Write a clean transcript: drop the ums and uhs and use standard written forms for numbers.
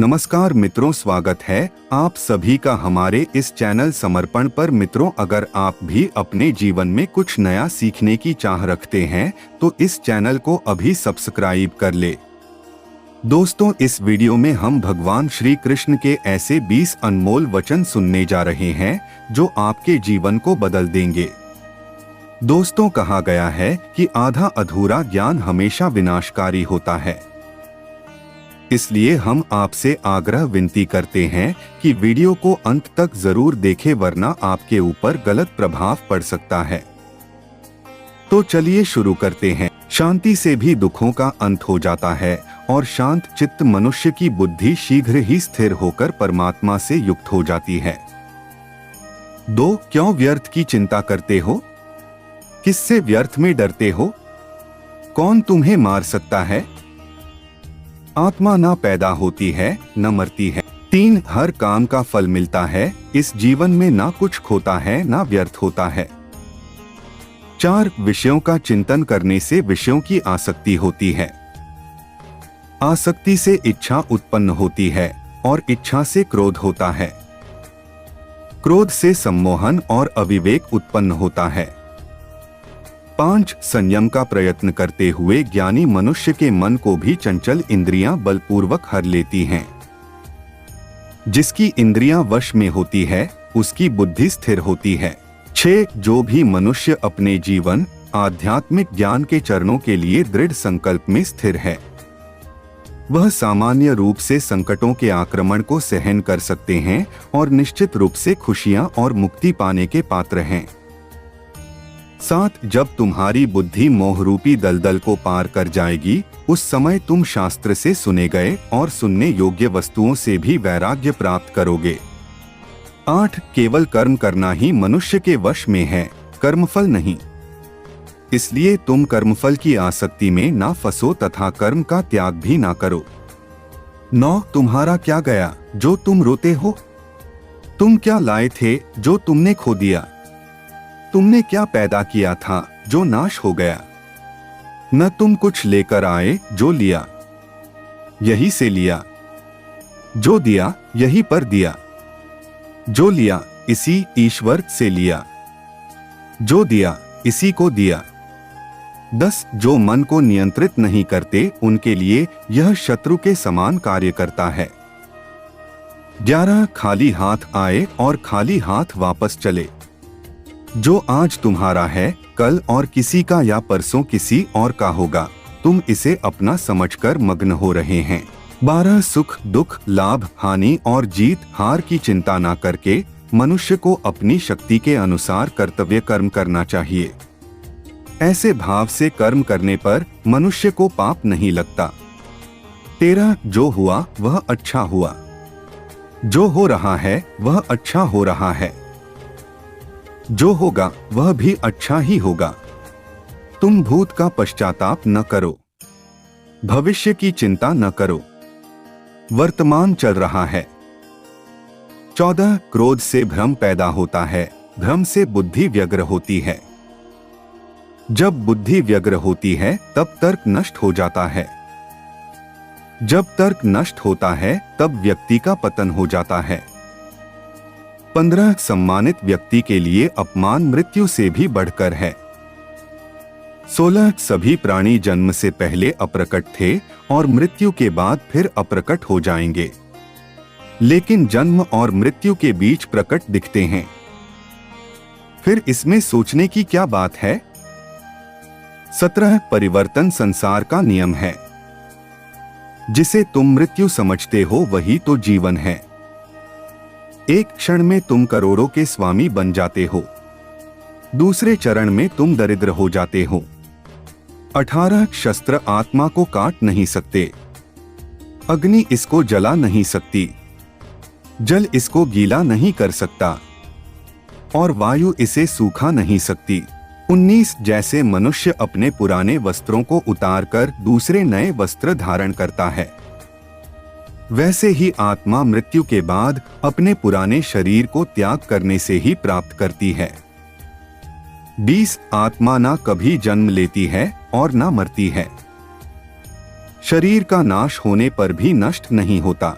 नमस्कार मित्रों, स्वागत है आप सभी का हमारे इस चैनल समर्पण पर। मित्रों, अगर आप भी अपने जीवन में कुछ नया सीखने की चाह रखते हैं तो इस चैनल को अभी सब्सक्राइब कर ले। दोस्तों, इस वीडियो में हम भगवान श्री कृष्ण के ऐसे 20 अनमोल वचन सुनने जा रहे हैं जो आपके जीवन को बदल देंगे। दोस्तों, कहा गया है कि आधा अधूरा ज्ञान हमेशा विनाशकारी होता है। इसलिए हम आपसे आग्रह विनती करते हैं कि वीडियो को अंत तक जरूर देखें, वरना आपके ऊपर गलत प्रभाव पड़ सकता है। तो चलिए शुरू करते हैं। शांति से भी दुखों का अंत हो जाता है और शांत चित्त मनुष्य की बुद्धि शीघ्र ही स्थिर होकर परमात्मा से युक्त हो जाती है। 2. क्यों व्यर्थ की चिंता करते हो? किससे व्यर्थ में डरते हो? कौन तुम्हें मार सकता है? आत्मा ना पैदा होती है न मरती है। 3. हर काम का फल मिलता है। इस जीवन में ना कुछ खोता है ना व्यर्थ होता है। 4. विषयों का चिंतन करने से विषयों की आसक्ति होती है। आसक्ति से इच्छा उत्पन्न होती है और इच्छा से क्रोध होता है। क्रोध से सम्मोहन और अविवेक उत्पन्न होता है। 5. संयम का प्रयत्न करते हुए ज्ञानी मनुष्य के मन को भी चंचल इंद्रियां बलपूर्वक हर लेती हैं। जिसकी इंद्रियां वश में होती है उसकी बुद्धि स्थिर होती है। 6. जो भी मनुष्य अपने जीवन आध्यात्मिक ज्ञान के चरणों के लिए दृढ़ संकल्प में स्थिर है वह सामान्य रूप से संकटों के आक्रमण को सहन कर सकते हैं और निश्चित रूप से खुशियां और मुक्ति पाने के पात्र हैं। 7. जब तुम्हारी बुद्धि मोहरूपी दलदल को पार कर जाएगी उस समय तुम शास्त्र से सुने गए और सुनने योग्य वस्तुओं से भी वैराग्य प्राप्त करोगे। 8. केवल कर्म करना ही मनुष्य के वश में है, कर्मफल नहीं। इसलिए तुम कर्मफल की आसक्ति में ना फंसो तथा कर्म का त्याग भी ना करो। 9. तुम्हारा क्या गया जो तुम रोते हो? तुम क्या लाए थे जो तुमने खो दिया? तुमने क्या पैदा किया था जो नाश हो गया? न तुम कुछ लेकर आए जो लिया, यही से लिया। जो दिया यही पर दिया। जो लिया इसी ईश्वर से लिया। जो दिया इसी को दिया। 10. जो मन को नियंत्रित नहीं करते उनके लिए यह शत्रु के समान कार्य करता है। 11. खाली हाथ आए और खाली हाथ वापस चले। जो आज तुम्हारा है कल और किसी का या परसों किसी और का होगा, तुम इसे अपना समझकर मग्न हो रहे हैं। 12. सुख दुख लाभ हानि और जीत हार की चिंता ना करके मनुष्य को अपनी शक्ति के अनुसार कर्तव्य कर्म करना चाहिए। ऐसे भाव से कर्म करने पर मनुष्य को पाप नहीं लगता। 13. जो हुआ वह अच्छा हुआ। जो हो रहा है वह अच्छा हो रहा है। जो होगा वह भी अच्छा ही होगा। तुम भूत का पश्चाताप न करो, भविष्य की चिंता न करो, वर्तमान चल रहा है। 14. क्रोध से भ्रम पैदा होता है, भ्रम से बुद्धि व्यग्र होती है। जब बुद्धि व्यग्र होती है तब तर्क नष्ट हो जाता है। जब तर्क नष्ट होता है तब व्यक्ति का पतन हो जाता है। 15. सम्मानित व्यक्ति के लिए अपमान मृत्यु से भी बढ़कर है। 16. सभी प्राणी जन्म से पहले अप्रकट थे और मृत्यु के बाद फिर अप्रकट हो जाएंगे, लेकिन जन्म और मृत्यु के बीच प्रकट दिखते हैं। फिर इसमें सोचने की क्या बात है? 17. परिवर्तन संसार का नियम है। जिसे तुम मृत्यु समझते हो वही तो जीवन है। एक क्षण में तुम करोड़ों के स्वामी बन जाते हो, दूसरे चरण में तुम दरिद्र हो जाते हो। 18. शस्त्र आत्मा को काट नहीं सकते, अग्नि इसको जला नहीं सकती, जल इसको गीला नहीं कर सकता और वायु इसे सूखा नहीं सकती। 19. जैसे मनुष्य अपने पुराने वस्त्रों को उतारकर दूसरे नए वस्त्र धारण करता है, वैसे ही आत्मा मृत्यु के बाद अपने पुराने शरीर को त्याग करने से ही प्राप्त करती है। 20. आत्मा ना कभी जन्म लेती है और ना मरती है। शरीर का नाश होने पर भी नष्ट नहीं होता।